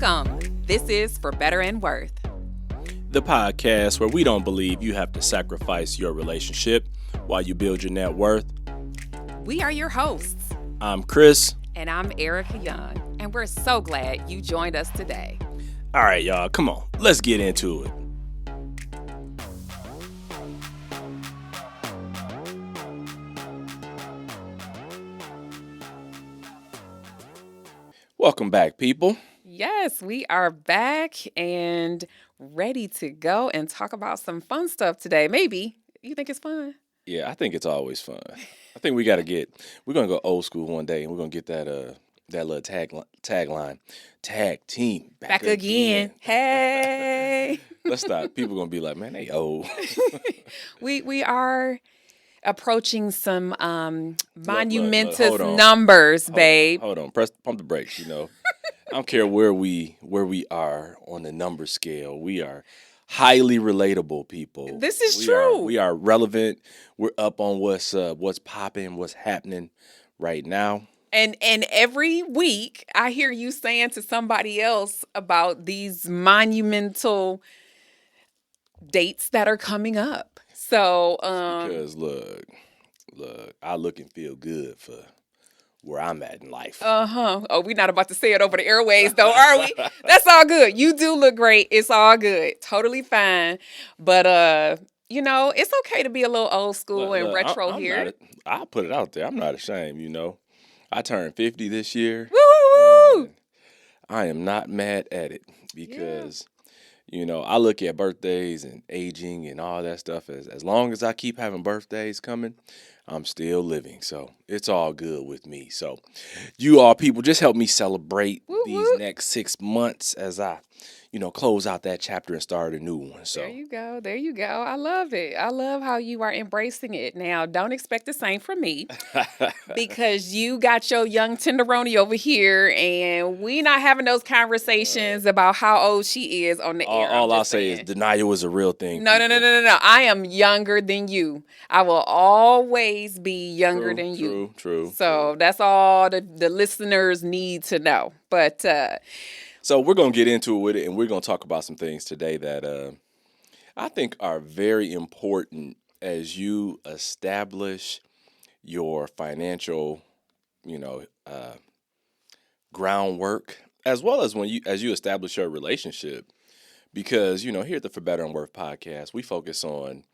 Welcome. This is For Better and Worth, the podcast where we don't believe you have to sacrifice your relationship while you build your net worth. We are your hosts. I'm Chris. And I'm Ericka Young. And we're so glad you joined us today. All right, y'all, come on. Let's get into it. Welcome back, people. Yes, we are back and ready to go and talk about some fun stuff today. Maybe. You think it's fun? Yeah, I think it's always fun. I think we're going to go old school one day, and we're going to get that little tagline. Tag team back again. Hey. Let's stop. People going to be like, man, they old. We are approaching some monumentous hold on. numbers, babe. Hold on. Pump the brakes, I don't care where we are on the number scale. We are highly relatable people. This is true. We are relevant. We're up on what's popping, what's happening right now. And every week I hear you saying to somebody else about these monumental dates that are coming up. So because look, I look and feel good for where I'm at in life. Oh, we're not about to say it over the airways though, are we? That's all good. You do look great. It's all good. Totally fine. But it's okay to be a little old school and retro here. I'll put it out there. I'm not ashamed, I turned 50 this year. Woo! I am not mad at it because I look at birthdays and aging and all that stuff. As long as I keep having birthdays coming, I'm still living. So it's all good with me. So you all people, just help me celebrate these next 6 months as I, close out that chapter and start a new one. So There you go. I love it. I love how you are embracing it. Now, don't expect the same from me because you got your young tenderoni over here and we not having those conversations about how old she is on the air. All I'll say is denial is a real thing. No. I am younger than you. I will always be younger than you. True. So that's all the listeners need to know. But so we're going to get into it with it, and we're going to talk about some things today that I think are very important as you establish your financial, groundwork, as well as as you establish your relationship. Because, here at the For Better and Worth podcast, we focus on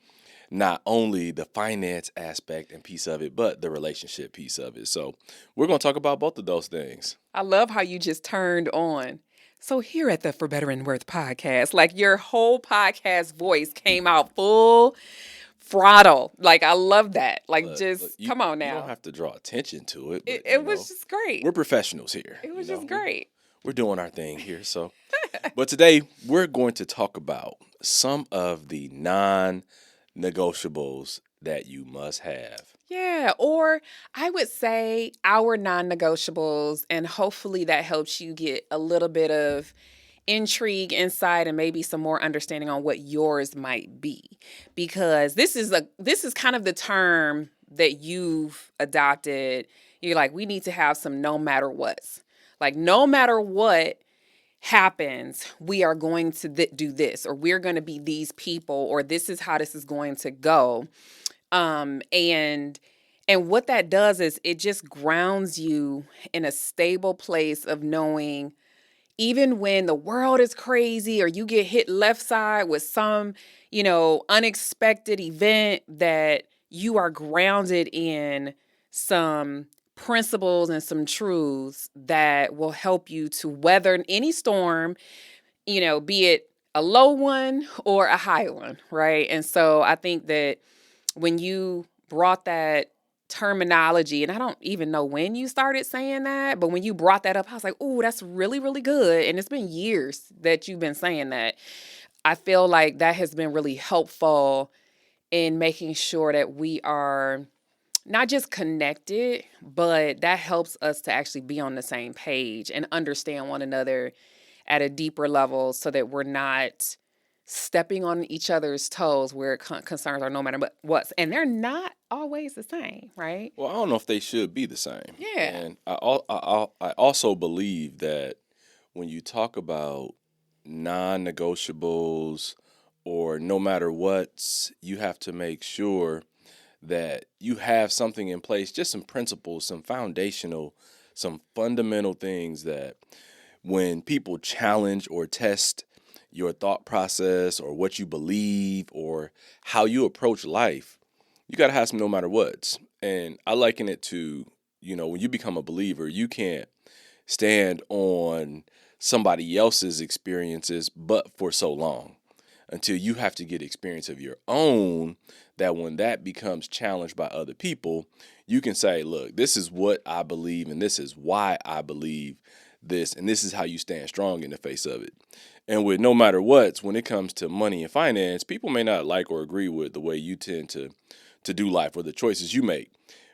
not only the finance aspect and piece of it, but the relationship piece of it. So we're going to talk about both of those things. I love how you just turned on. So here at the For Better and Worth podcast, like your whole podcast voice came out full throttle. Like, I love that. Like, come on now. You don't have to draw attention to it. But, it was just great. We're professionals here. It was just great. We're doing our thing here. So, but today we're going to talk about some of the non-negotiables that you must have. Yeah, or I would say our non-negotiables, and hopefully that helps you get a little bit of intrigue, insight, and maybe some more understanding on what yours might be. Because this is kind of the term that you've adopted. You're like, we need to have some no matter what's. Like, no matter what happens, we are going to do this, or we're going to be these people, or this is how this is going to go. And what that does is it just grounds you in a stable place of knowing, even when the world is crazy or you get hit left side with some, unexpected event, that you are grounded in some principles and some truths that will help you to weather any storm, be it a low one or a high one, right? And so I think that when you brought that terminology, and I don't even know when you started saying that, but when you brought that up, I was like, oh, that's really, really good. And it's been years that you've been saying that. I feel like that has been really helpful in making sure that we are not just connected, but that helps us to actually be on the same page and understand one another at a deeper level so that we're not stepping on each other's toes where concerns are no matter what. And they're not always the same, right? Well, I don't know if they should be the same. Yeah. And I also believe that when you talk about non-negotiables or no matter what, you have to make sure that you have something in place, just some principles, some foundational, some fundamental things that when people challenge or test your thought process or what you believe or how you approach life, you got to have some no matter what's. And I liken it to, when you become a believer, you can't stand on somebody else's experiences but for so long until you have to get experience of your own, that when that becomes challenged by other people, you can say, look, this is what I believe and this is why I believe this, and this is how you stand strong in the face of it. And with no matter what, when it comes to money and finance, people may not like or agree with the way you tend to do life or the choices you make,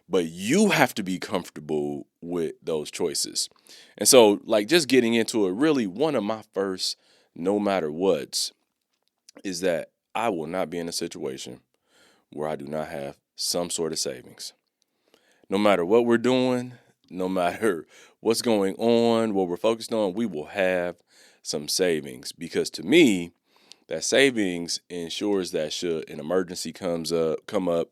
but you have to be comfortable with those choices. And so, like, just getting into it, really one of my first no matter what's is that I will not be in a situation where I do not have some sort of savings. No matter what we're doing, no matter what's going on, what we're focused on, we will have some savings, because to me, that savings ensures that should an emergency come up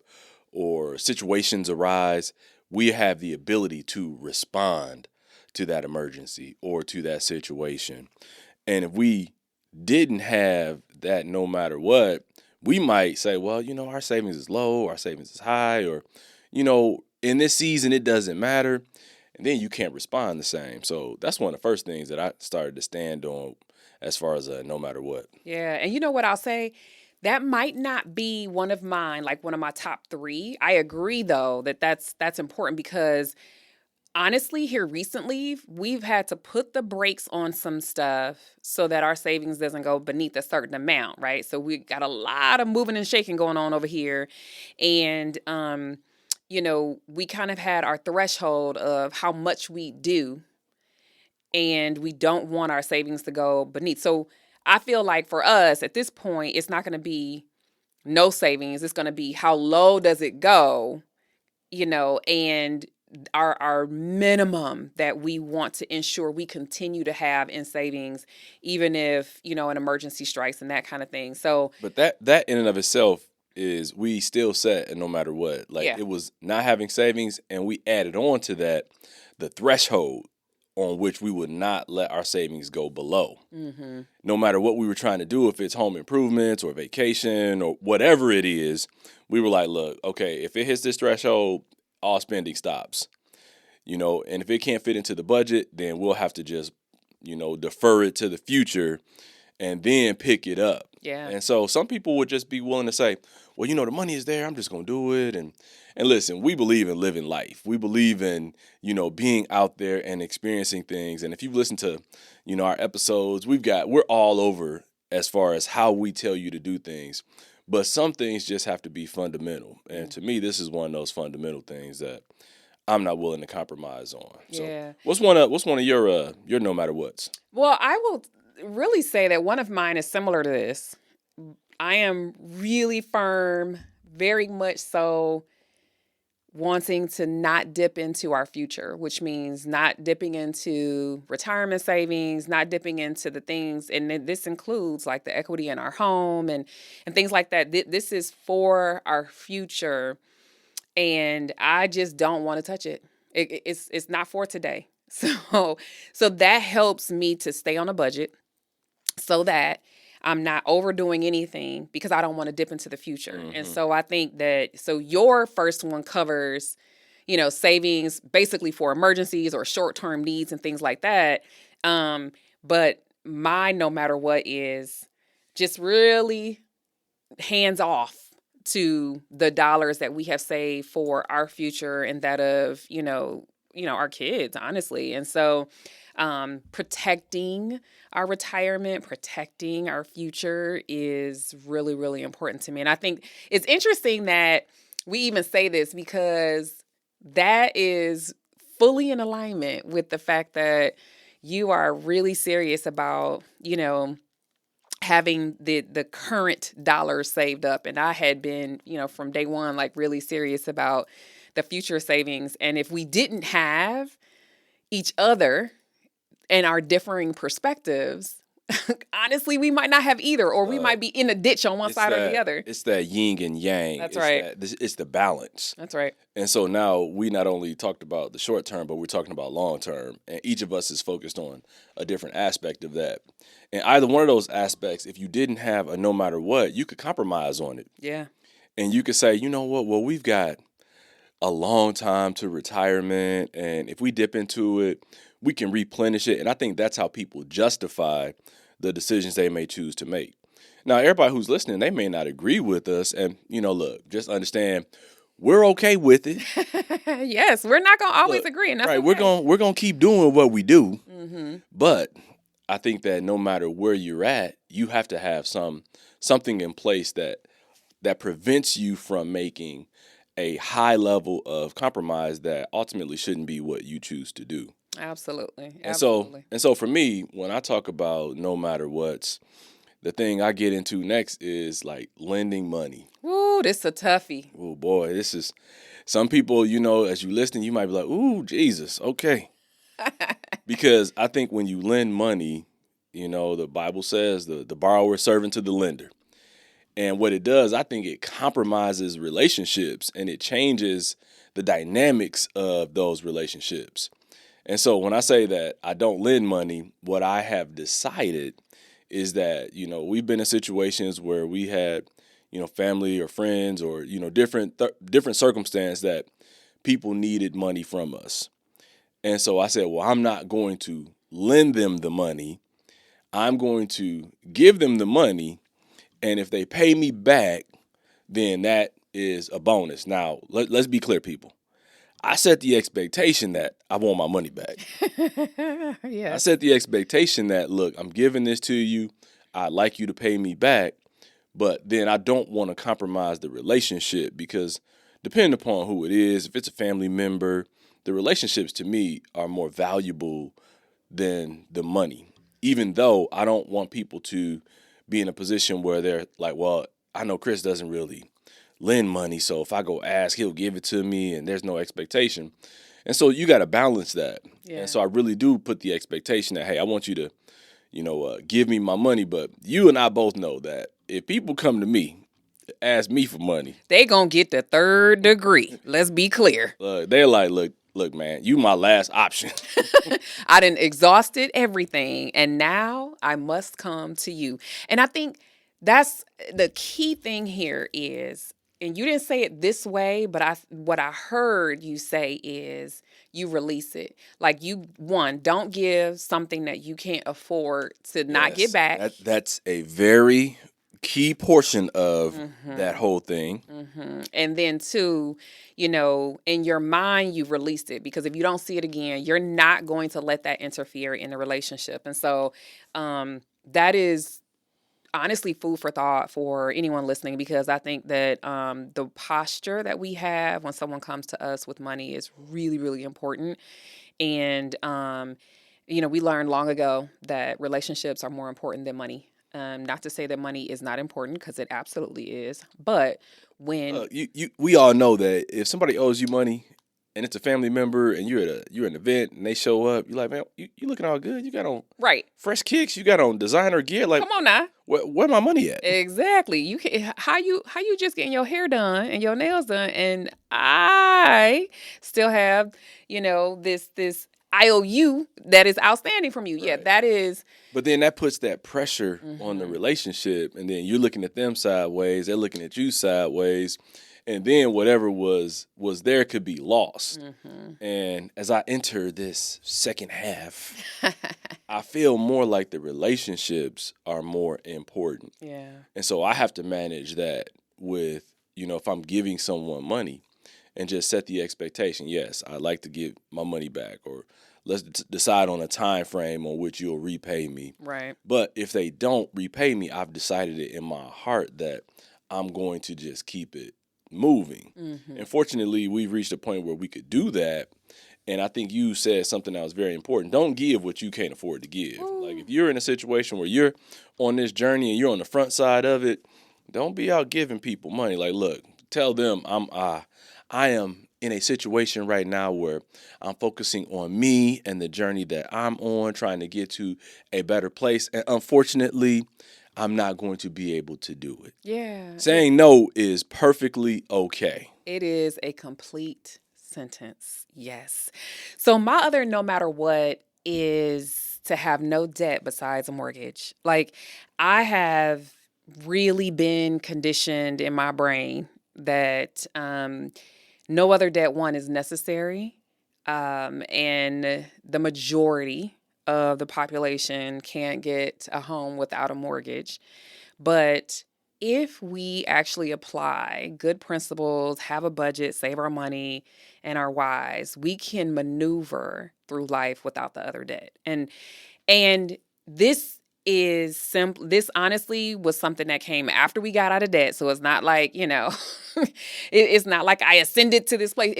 or situations arise, we have the ability to respond to that emergency or to that situation. And if we didn't have that no matter what, we might say, well, our savings is low, our savings is high, or, in this season, it doesn't matter. And then you can't respond the same. So that's one of the first things that I started to stand on as far as no matter what. Yeah. And you know what I'll say? That might not be one of mine, like one of my top three. I agree, though, that's important because honestly, here recently, we've had to put the brakes on some stuff so that our savings doesn't go beneath a certain amount, right? So we got a lot of moving and shaking going on over here. And, we kind of had our threshold of how much we do, and we don't want our savings to go beneath. So I feel like for us at this point, it's not going to be no savings. It's going to be how low does it go, and our minimum that we want to ensure we continue to have in savings, even if, an emergency strikes and that kind of thing. So, But that in and of itself is, we still set and no matter what. Like, yeah. it was not having savings, and we added on to that the threshold on which we would not let our savings go below. Mm-hmm. No matter what we were trying to do, if it's home improvements or vacation or whatever it is, we were like, look, okay, if it hits this threshold, all spending stops. And if it can't fit into the budget, then we'll have to just, defer it to the future and then pick it up. Yeah. And so some people would just be willing to say, well, the money is there, I'm just going to do it. And listen, we believe in living life. We believe in, being out there and experiencing things. And if you've listened to, our episodes, we're all over as far as how we tell you to do things. But some things just have to be fundamental. And to me, this is one of those fundamental things that I'm not willing to compromise on. Yeah. So what's one of your no matter what's? Well, I will really say that one of mine is similar to this. I am really firm, very much so, wanting to not dip into our future, which means not dipping into retirement savings, not dipping into the things, and this includes like the equity in our home and things like that. This is for our future, and I just don't want to touch it. It's not for today. So that helps me to stay on a budget so that I'm not overdoing anything because I don't want to dip into the future. Mm-hmm. And so I think that, so your first one covers, savings basically for emergencies or short-term needs and things like that. But my no matter what is just really hands off to the dollars that we have saved for our future and that of, our kids, honestly. And so protecting our retirement, protecting our future is really, really important to me. And I think it's interesting that we even say this because that is fully in alignment with the fact that you are really serious about, having the current dollars saved up. And I had been, from day one, like really serious about the future savings. And if we didn't have each other and our differing perspectives, honestly, we might not have either, or we might be in a ditch on one side or the other. It's that yin and yang. That's right. It's the balance. That's right. And so now we not only talked about the short term, but we're talking about long term. And each of us is focused on a different aspect of that. And either one of those aspects, if you didn't have a no matter what, you could compromise on it. Yeah. And you could say, you know what? Well, we've got a long time to retirement. And if we dip into it, we can replenish it. And I think that's how people justify the decisions they may choose to make. Now, everybody who's listening, they may not agree with us. And, look, just understand we're okay with it. Yes, we're not going to always agree. And that's right. Okay. We're gonna keep doing what we do. Mm-hmm. But I think that no matter where you're at, you have to have something in place that prevents you from making a high level of compromise that ultimately shouldn't be what you choose to do. Absolutely. And so for me, when I talk about no matter what's, the thing I get into next is like lending money. Ooh, this is a toughie. Oh boy, this is some people, as you listen, you might be like, ooh, Jesus, okay. Because I think when you lend money, the Bible says the borrower is servant to the lender. And what it does, I think it compromises relationships and it changes the dynamics of those relationships. And so when I say that I don't lend money, what I have decided is that, we've been in situations where we had, family or friends or, different circumstance that people needed money from us. And so I said, well, I'm not going to lend them the money. I'm going to give them the money. And if they pay me back, then that is a bonus. Now, let's be clear, people. I set the expectation that I want my money back. Yeah. I set the expectation that, look, I'm giving this to you. I'd like you to pay me back. But then I don't want to compromise the relationship because depending upon who it is, if it's a family member, the relationships to me are more valuable than the money. Even though I don't want people to be in a position where they're like, well, I know Chris doesn't really lend money, so if I go ask, he'll give it to me and there's no expectation. And so you got to balance that. Yeah. And so I really do put the expectation that, hey, I want you to, give me my money. But you and I both know that if people come to me, ask me for money, they gonna get the third degree. Let's be clear. They're like, look, man, you my last option. I done exhausted everything, and now I must come to you. And I think that's the key thing here is, and you didn't say it this way, but what I heard you say is you release it. Like don't give something that you can't afford to not get back. That's a very key portion of that whole thing. Mm-hmm. And then two, in your mind, you've released it because if you don't see it again, you're not going to let that interfere in the relationship. And so that is honestly food for thought for anyone listening, because I think that the posture that we have when someone comes to us with money is really, really important. And, we learned long ago that relationships are more important than money. Not to say that money is not important, because it absolutely is. But when we all know that if somebody owes you money and it's a family member and you're at an event and they show up, you're like, man, you looking all good. You got on fresh kicks. You got on designer gear. Like, come on now. Where my money at? Exactly. You can how you just getting your hair done and your nails done, and I still have this IOU that is outstanding from you. Right. Yeah, that is. But then that puts that pressure on the relationship, and then you're looking at them sideways. They're looking at you sideways, and then whatever was there could be lost. And as I enter this second half, I feel more like the relationships are more important. Yeah. And so I have to manage that with, if I'm giving someone money, and just set the expectation. Yes, I'd like to get my money back, or let's decide on a time frame on which you'll repay me. Right. But if they don't repay me, I've decided it in my heart that I'm going to just keep it moving. And fortunately, we've reached a point where we could do that. And I think you said something that was very important. Don't give what you can't afford to give. Ooh. Like if you're in a situation where you're on this journey and you're on the front side of it, don't be out giving people money. Like, look, tell them I am in a situation right now where I'm focusing on me and the journey that I'm on, trying to get to a better place. And unfortunately, I'm not going to be able to do it. Yeah. Saying no is perfectly okay. It is a complete sentence. Yes. So my other no matter what is to have no debt besides a mortgage. Like I have really been conditioned in my brain that no other debt one is necessary. And the majority of the population can't get a home without a mortgage. But if we actually apply good principles, have a budget, save our money, and are wise, we can maneuver through life without the other debt. And this is simple. This honestly was something that came after we got out of debt. So it's not like, it's not like I ascended to this place.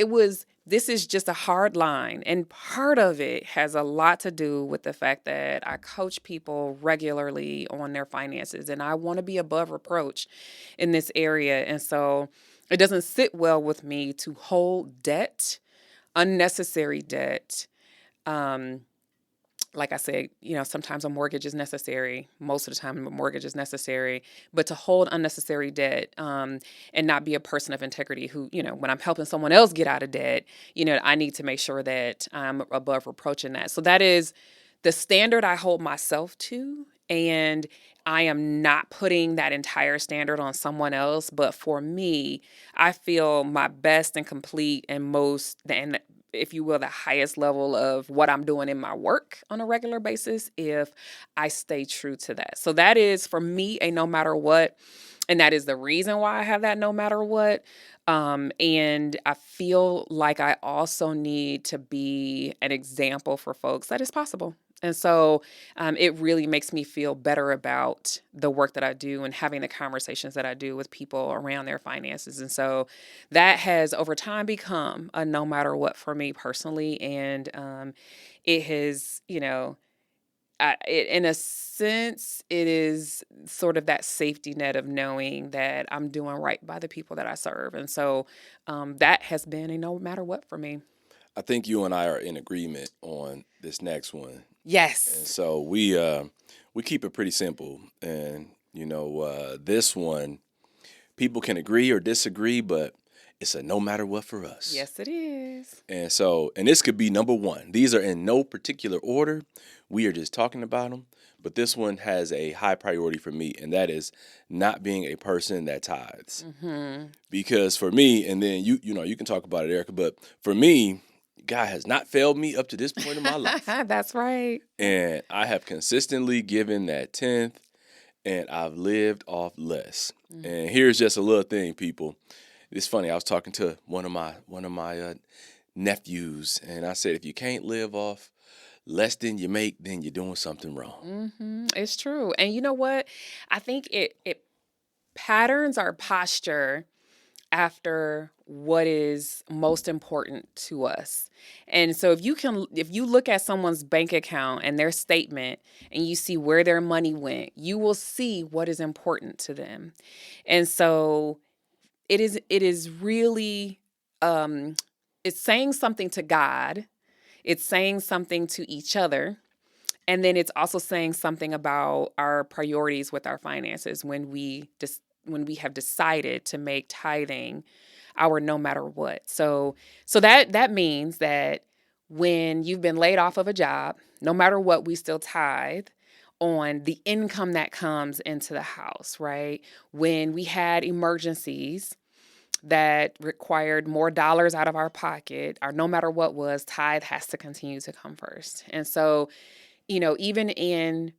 This is just a hard line. And part of it has a lot to do with the fact that I coach people regularly on their finances and I want to be above reproach in this area. And so it doesn't sit well with me to hold debt, unnecessary debt. Like I said, sometimes a mortgage is necessary. Most of the time, a mortgage is necessary. But to hold unnecessary debt and not be a person of integrity who, when I'm helping someone else get out of debt, I need to make sure that I'm above reproach in that. So that is the standard I hold myself to. And I am not putting that entire standard on someone else. But for me, I feel my best and complete and most, and if you will, the highest level of what I'm doing in my work on a regular basis if I stay true to that. So that is for me a no matter what. And that is the reason why I have that no matter what. And I feel like I also need to be an example for folks that is possible. And so it really makes me feel better about the work that I do and having the conversations that I do with people around their finances. And so that has over time become a no matter what for me personally. And it has, in a sense, it is sort of that safety net of knowing that I'm doing right by the people that I serve. And so that has been a no matter what for me. I think you and I are in agreement on this next one. And Yes. so we keep it pretty simple. And this one, people can agree or disagree, but it's a no matter what for us. Yes, it is. And this could be number one. These are in no particular order. We are just talking about them. But this one has a high priority for me, and that is not being a person that tithes. Mm-hmm. Because for me, and then you can talk about it, Ericka, but for me, God has not failed me up to this point in my life. That's right. And I have consistently given that 10th, and I've lived off less. Mm-hmm. And here's just a little thing, people. It's funny. I was talking to one of my nephews, and I said, if you can't live off less than you make, then you're doing something wrong. Mm-hmm. It's true. And you know what? I think it patterns our posture after what is most important to us. And so if you look at someone's bank account and their statement and you see where their money went, you will see what is important to them. And so it is really it's saying something to God, it's saying something to each other, and then it's also saying something about our priorities with our finances when we have decided to make tithing our no matter what. So that means that when you've been laid off of a job, no matter what, we still tithe on the income that comes into the house, right? When we had emergencies that required more dollars out of our pocket, our no matter what was, tithe has to continue to come first. And so, even in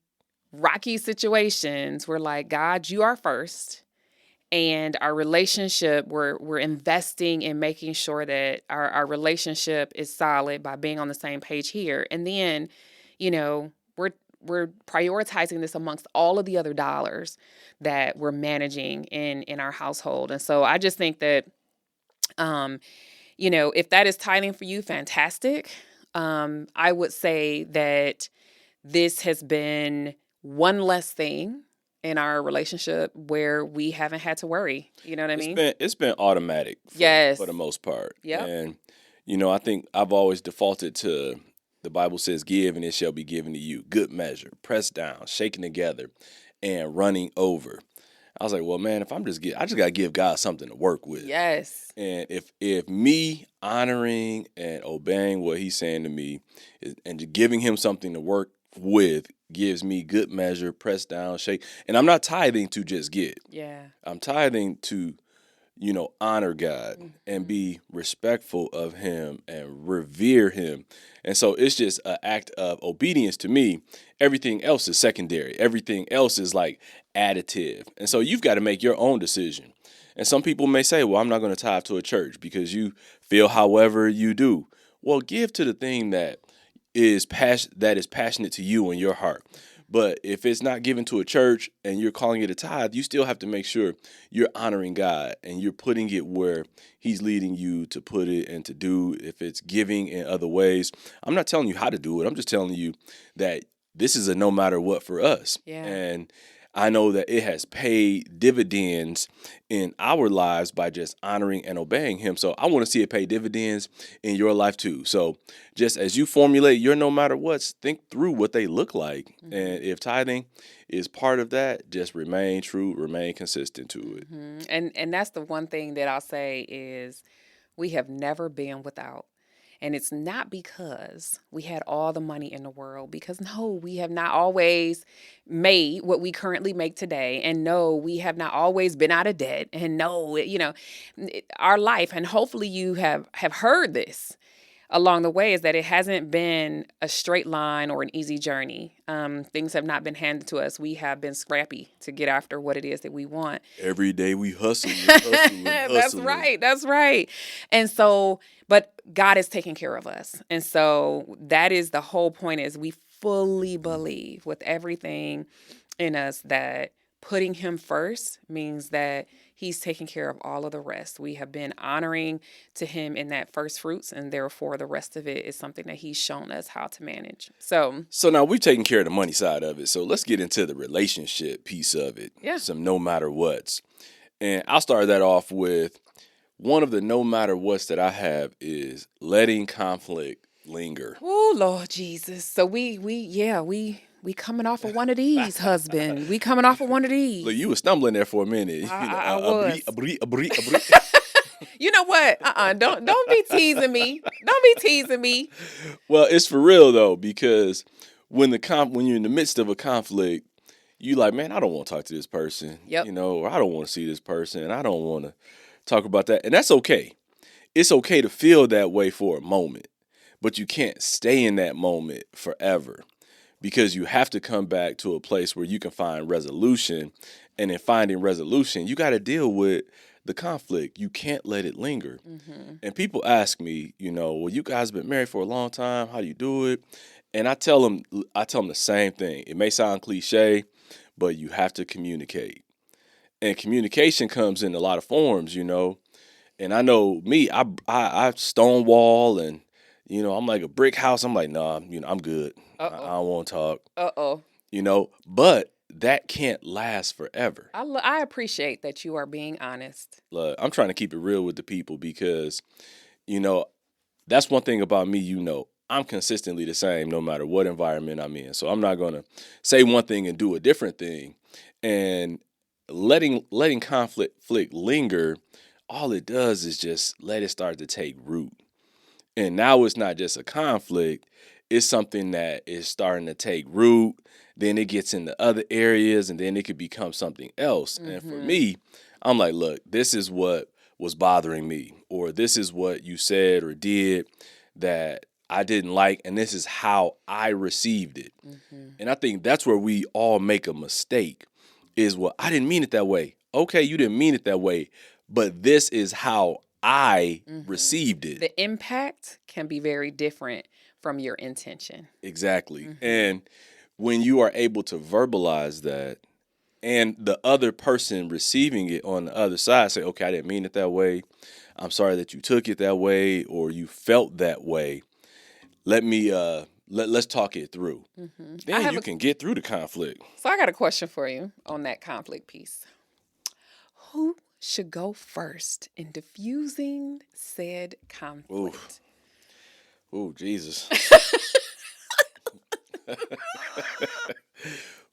rocky situations, we're like, God, you are first. And our relationship, we're investing in making sure that our relationship is solid by being on the same page here. And then, we're prioritizing this amongst all of the other dollars that we're managing in our household. And so I just think that, if that is tithing for you, fantastic. I would say that this has been one less thing in our relationship where we haven't had to worry. You know what I mean? It's been automatic for Yes. the most part. Yep. And I think I've always defaulted to the Bible says, "Give and it shall be given to you, good measure, pressed down, shaken together, and running over." I was like, well, man, if I just gotta give God something to work with. Yes. And if me honoring and obeying what He's saying to me, and giving Him something to work with gives me good measure, pressed down, shake, and I'm not tithing to just get. Yeah. I'm tithing to honor God and be respectful of Him and revere Him. And so it's just an act of obedience to me. Everything else is secondary. Everything else is like additive. And so you've got to make your own decision. And some people may say, well, I'm not going to tithe to a church because you feel however you do. Well, give to the thing that is passionate to you in your heart. But if it's not given to a church and you're calling it a tithe, you still have to make sure you're honoring God and you're putting it where He's leading you to put it and to do. If it's giving in other ways, I'm not telling you how to do it. I'm just telling you that this is a no matter what for us. Yeah. And I know that it has paid dividends in our lives by just honoring and obeying Him. So I want to see it pay dividends in your life too. So just as you formulate your no matter what's, think through what they look like. Mm-hmm. And if tithing is part of that, just remain true, remain consistent to it. Mm-hmm. And that's the one thing that I'll say is we have never been without. And it's not because we had all the money in the world, because no, we have not always made what we currently make today. And no, we have not always been out of debt. And no, our life, and hopefully you have heard this along the way, is that it hasn't been a straight line or an easy journey. Things have not been handed to us. We have been scrappy to get after what it is that we want. Every day we hustle and hustle and hustle. That's right. And so, but God is taking care of us. And so that is the whole point, is we fully believe with everything in us that putting Him first means that He's taking care of all of the rest. We have been honoring to Him in that first fruits, and therefore the rest of it is something that He's shown us how to manage. So now we've taken care of the money side of it. So let's get into the relationship piece of it. Yeah. Some no matter what's. And I'll start that off with one of the no matter what's that I have is letting conflict linger. Oh, Lord Jesus. So we coming off of one of these, husband. We coming off of one of these. Look, you were stumbling there for a minute. I was. A You know what? Don't be teasing me. Don't be teasing me. Well, it's for real though, because when you're in the midst of a conflict, you like, man, I don't want to talk to this person. Yep. Or I don't want to see this person, and I don't want to talk about that. And that's okay. It's okay to feel that way for a moment, but you can't stay in that moment forever, because you have to come back to a place where you can find resolution. And in finding resolution, you got to deal with the conflict. You can't let it linger. Mm-hmm. And people ask me, well, you guys been married for a long time. How do you do it? And I tell them the same thing. It may sound cliche, but you have to communicate. And communication comes in a lot of forms, And I know me, I stonewall, and I'm like a brick house. I'm like, nah, I'm good. I don't want to talk. But that can't last forever. I appreciate that you are being honest. Look, I'm trying to keep it real with the people, because, that's one thing about me, I'm consistently the same no matter what environment I'm in. So I'm not going to say one thing and do a different thing. And letting conflict linger, all it does is just let it start to take root. And now it's not just a conflict, it's something that is starting to take root. Then it gets into other areas, and then it could become something else. Mm-hmm. And for me, I'm like, look, this is what was bothering me, or this is what you said or did that I didn't like, and this is how I received it. Mm-hmm. And I think that's where we all make a mistake, is, well, I didn't mean it that way. Okay, you didn't mean it that way, but this is how I received it. The impact can be very different from your intention. Exactly. Mm-hmm. And when you are able to verbalize that, and the other person receiving it on the other side say, okay, I didn't mean it that way. I'm sorry that you took it that way, or you felt that way. Let me let's talk it through. I Then have you a can get through the conflict. So I got a question for you on that conflict piece. Who should go first in diffusing said Ooh, conflict? ooh, Jesus.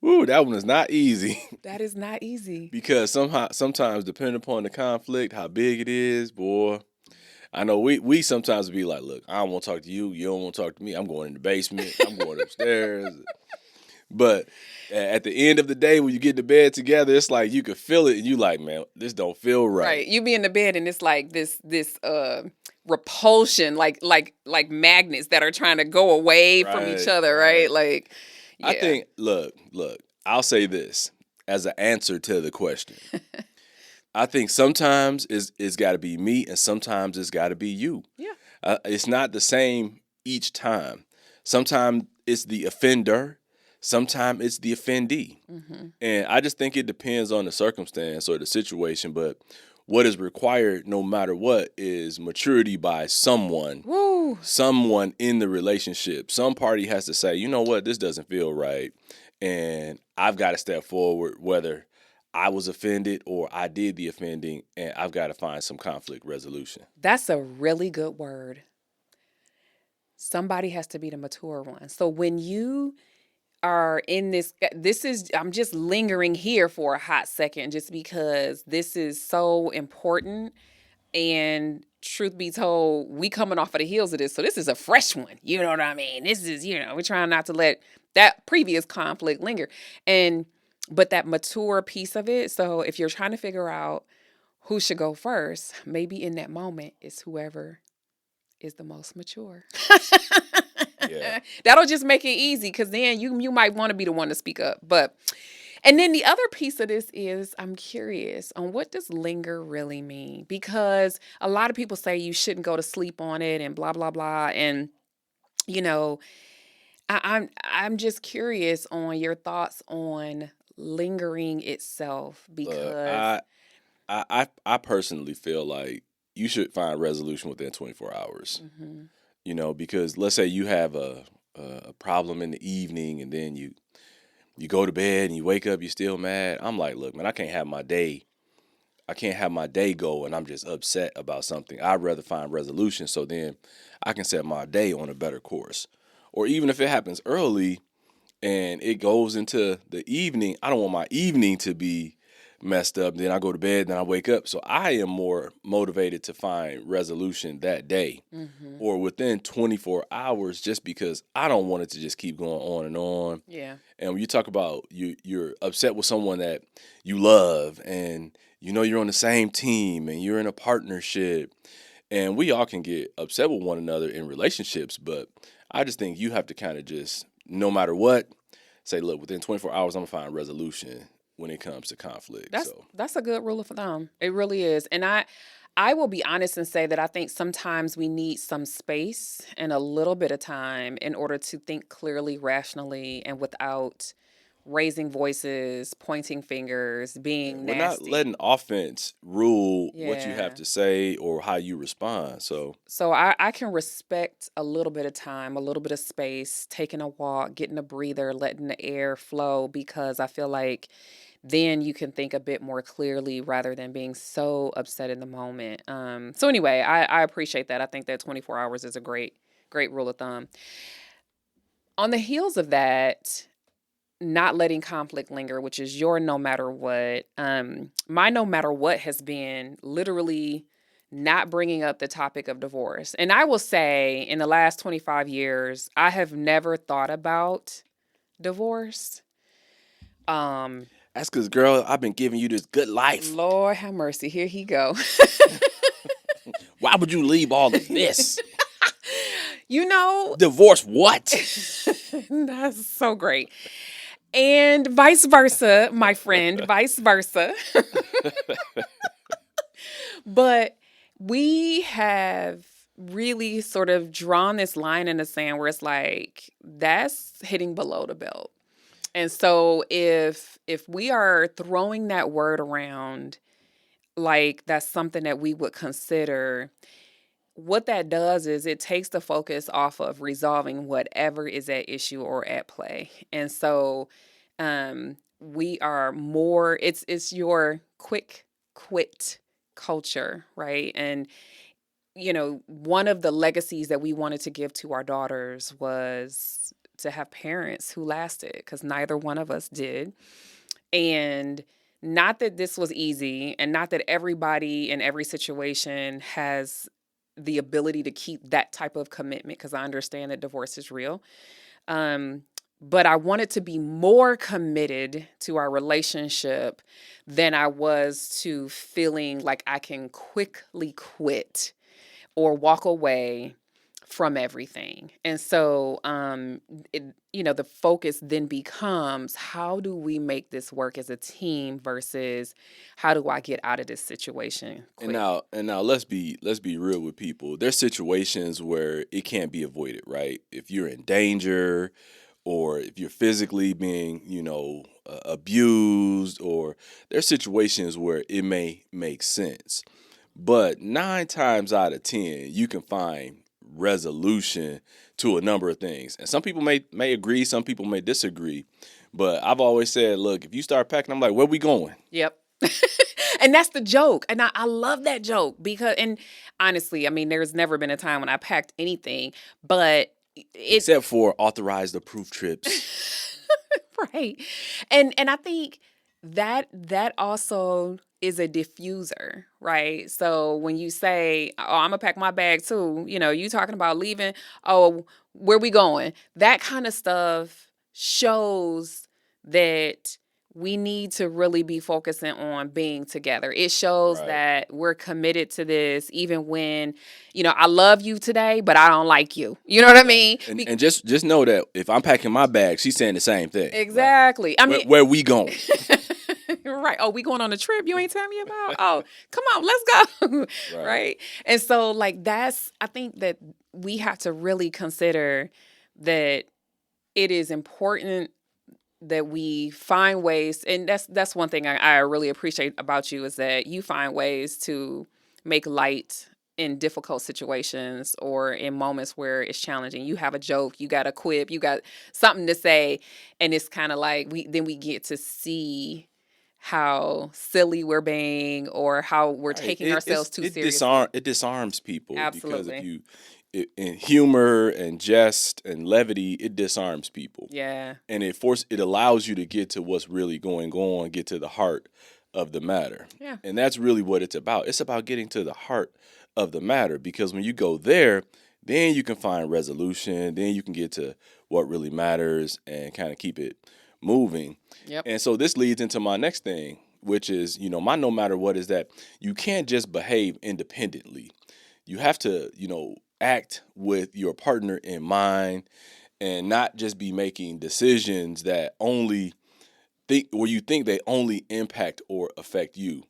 Ooh, that one is not easy. That is not easy. Because sometimes depending upon the conflict, how big it is, boy. I know we sometimes be like, look, I don't want to talk to you. You don't want to talk to me. I'm going in the basement. I'm going upstairs. But at the end of the day, when you get to bed together, it's like you can feel it, and you like, man, this don't feel right. Right. You be in the bed and it's like this repulsion, like magnets that are trying to go away from each Right, other, right? right. Like, I yeah. think, look. I'll say this as an answer to the question. I think sometimes it's got to be me, and sometimes it's got to be you. Yeah. It's not the same each time. Sometimes it's the offender. Sometimes it's the offendee. And I just think it depends on the circumstance or the situation. But what is required, no matter what, is maturity by someone. Woo. Someone in the relationship. Some party has to say, you know what, this doesn't feel right. And I've got to step forward, whether I was offended or I did the offending, and I've got to find some conflict resolution. That's a really good word. Somebody has to be the mature one. So when you are in I'm just lingering here for a hot second just because this is so important. And truth be told, we coming off of the heels of this. So this is a fresh one. You know what I mean? This is, we're trying not to let that previous conflict linger. But that mature piece of it. So if you're trying to figure out who should go first, maybe in that moment is whoever is the most mature. Yeah. That'll just make it easy because then you might want to be the one to speak up. And then the other piece of this is I'm curious on what does linger really mean? Because a lot of people say you shouldn't go to sleep on it and blah, blah, blah. And, you know, I'm just curious on your thoughts on lingering itself Look, because I personally feel like you should find resolution within 24 hours. Mhm. Because let's say you have a problem in the evening, and then you go to bed and you wake up, you're still mad. I'm like, look, man, I can't have my day. I can't have my day go and I'm just upset about something. I'd rather find resolution so then I can set my day on a better course. Or even if it happens early and it goes into the evening, I don't want my evening to be messed up. Then I go to bed, then I wake up. So I am more motivated to find resolution that day Mhm. or within 24 hours, just because I don't want it to just keep going on and on. Yeah. And when you talk about you're upset with someone that you love, and you're on the same team and you're in a partnership, and we all can get upset with one another in relationships, but I just think you have to kind of just, no matter what, say, look, within 24 hours, I'm gonna find resolution when it comes to conflict. That's a good rule of thumb. It really is. And I will be honest and say that I think sometimes we need some space and a little bit of time in order to think clearly, rationally, and without raising voices, pointing fingers, Yeah, being we're not nasty. letting offense rule what you have Yeah. to say or how you respond. So So I can respect a little bit of time, a little bit of space, taking a walk, getting a breather, letting the air flow because I feel like then you can think a bit more clearly rather than being so upset in the moment. So anyway, I appreciate that. I think that 24 hours is a great rule of thumb. On the heels of that, not letting conflict linger, which is your no matter what. My no matter what has been literally not bringing up the topic of divorce. And I will say in the last 25 years, I have never thought about divorce. Um, that's because, girl, I've been giving you this good life. Lord have mercy. Here he go. Why would you leave all of this? You know, Divorce what? that's so great. And vice versa, my friend, vice versa. But we have really sort of drawn this line in the sand where it's like that's hitting below the belt. And so if we are throwing that word around like that's something that we would consider, what that does is it takes the focus off of resolving whatever is at issue or at play. And so we are more, it's your quick quit culture, right? And one of the legacies that we wanted to give to our daughters was to have parents who lasted, because neither one of us did. And not that this was easy, and not that everybody in every situation has the ability to keep that type of commitment, because I understand that divorce is real. Um, but I wanted to be more committed to our relationship than I was to feeling like I can quickly quit or walk away from everything. And so, the focus then becomes, how do we make this work as a team versus how do I get out of this situation And quick? now let's be real with people. There's situations where it can't be avoided, right? If you're in danger, or if you're physically being, abused, or there's situations where it may make sense. But 9 times out of 10, you can find resolution to a number of things. And some people may agree, some people may disagree. But I've always said, look, if you start packing, I'm like, where we going? Yep. And that's the joke. And I love that joke because, and honestly, I mean, there's never been a time when I packed anything, but it, Except for authorized approved trips. right. And I think that also is a diffuser, right? So when you say, "Oh, I'm gonna pack my bag too," you talking about leaving. Oh, where we going? That kind of stuff shows that we need to really be focusing on being together. It shows Right. that we're committed to this, even when, I love you today, but I don't like you. You know what I Right. mean? And just know that if I'm packing my bag, she's saying the same thing. Like, Exactly. I mean, where we going? right. Oh, we going on a trip you ain't telling me about? Oh, come on, let's go. Right. Right. And so like I think that we have to really consider that it is important that we find ways, and that's one thing I really appreciate about you, is that you find ways to make light in difficult situations or in moments where it's challenging. You have a joke, you got a quip, you got something to say, and it's kind of like we get to see how silly we're being or how we're Right. taking ourselves too seriously. It disarms people, because if Absolutely. you in humor and jest and levity, it disarms people. Yeah. And it allows you to get to what's really going on, get to the heart of the matter. Yeah. And that's really what it's about. It's about getting to the heart of the matter, because when you go there, then you can find resolution, then you can get to what really matters and kind of keep it moving. Yep. And so this leads into my next thing, which is, my no matter what is that you can't just behave independently. You have to, act with your partner in mind, and not just be making decisions that only you think they only impact or affect you.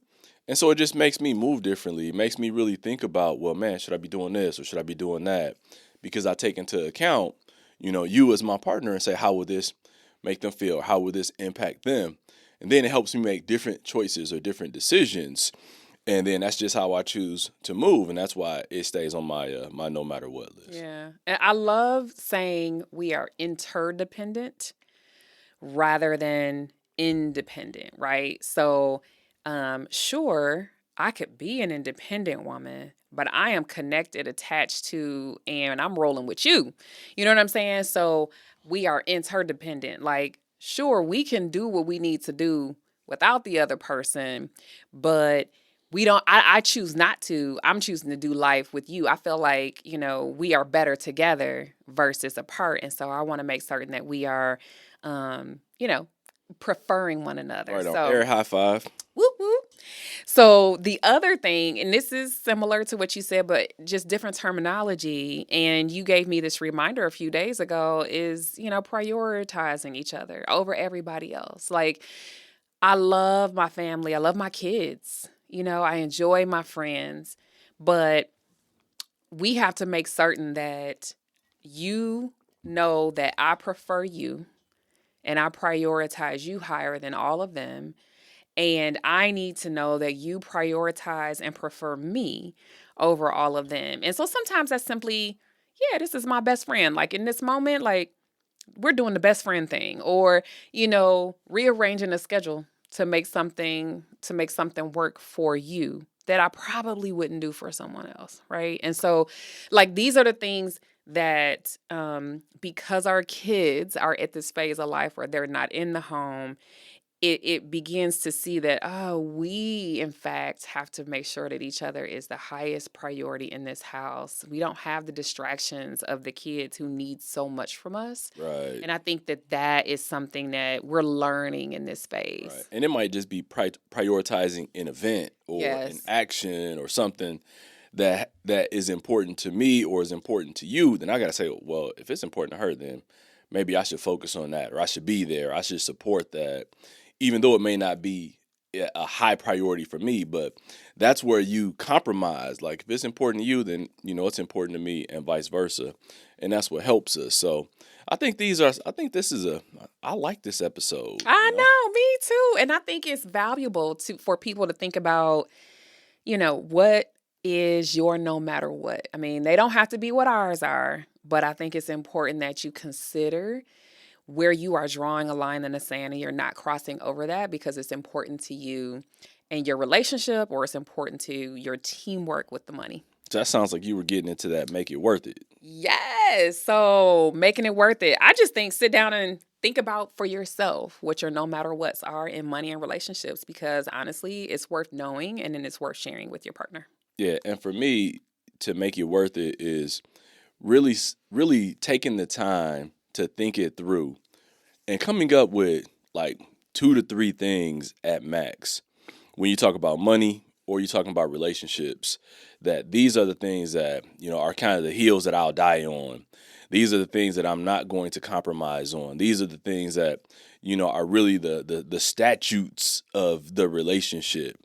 And so it just makes me move differently. It makes me really think about, well, man, should I be doing this or should I be doing that? Because I take into account, you as my partner, and say, how would this make them feel? How would this impact them? And then it helps me make different choices or different decisions. And then that's just how I choose to move, and that's why it stays on my no matter what list. Yeah. And I love saying we are interdependent rather than independent, right? So, sure, I could be an independent woman, but I am connected, attached to, and I'm rolling with you. You know what I'm saying? So, we are interdependent. Like, sure, we can do what we need to do without the other person, but we don't, I choose not to. I'm choosing to do life with you. I feel like, we are better together versus apart. And so I want to make certain that we are um, you know, preferring one All another. right, on So, air high five. whoop whoop. So the other thing, and this is similar to what you said, but just different terminology, and you gave me this reminder a few days ago, is, prioritizing each other over everybody else. Like, I love my family, I love my kids, I enjoy my friends, but we have to make certain that you know that I prefer you and I prioritize you higher than all of them. And I need to know that you prioritize and prefer me over all of them. And so sometimes that's simply, yeah, this is my best friend. Like in this moment, like we're doing the best friend thing, or, rearranging a schedule to make something work for you that I probably wouldn't do for someone else, right? And so, like, these are the things that, because our kids are at this phase of life where they're not in the home, it begins to see that, oh, we in fact have to make sure that each other is the highest priority in this house. We don't have the distractions of the kids who need so much from us. Right. And I think that that is something that we're learning in this Right. phase. And it might just be prioritizing an event or an Yes. action or something that is important to me or is important to you. Then I got to say, well, if it's important to her, then maybe I should focus on that, or I should be there. I should support that, even though it may not be a high priority for me. But that's where you compromise. Like if it's important to you, then it's important to me, and vice versa. And that's what helps us. So I think I like this episode. I know, me too. And I think it's valuable for people to think about, what is your no matter what. I mean, they don't have to be what ours are, but I think it's important that you consider where you are drawing a line in the sand and you're not crossing over that because it's important to you and your relationship, or it's important to your teamwork with the money. So that sounds like you were getting into that. Make it worth it. Yes. So making it worth it. I just think sit down and think about for yourself what your no matter what's are in money and relationships, because honestly, it's worth knowing and then it's worth sharing with your partner. Yeah. And for me, to make it worth it is really, really taking the time to think it through and coming up with like 2 to 3 things at max. When you talk about money or you're talking about relationships, that these are the things that, are kind of the hills that I'll die on. These are the things that I'm not going to compromise on. These are the things that, are really the statutes of the relationship.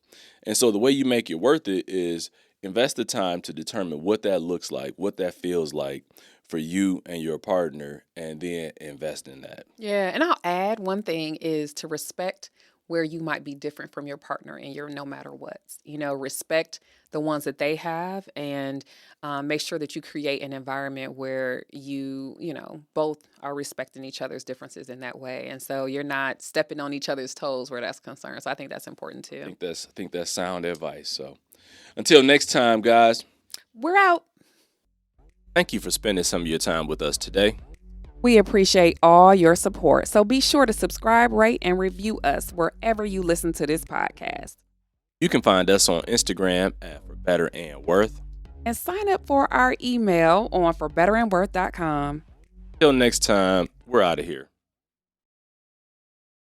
And so the way you make it worth it is invest the time to determine what that looks like, what that feels like for you and your partner, and then invest in that. Yeah. And I'll add one thing is to respect where you might be different from your partner and your no matter what. Respect the ones that they have, and make sure that you create an environment where you both are respecting each other's differences in that way. And so you're not stepping on each other's toes where that's concerned. So I think that's important too. I think that's sound advice. So until next time, guys, we're out. Thank you for spending some of your time with us today. We appreciate all your support. So be sure to subscribe, rate, and review us wherever you listen to this podcast. You can find us on Instagram at For Better and Worth. And sign up for our email on forbetterandworth.com. Till next time, we're out of here.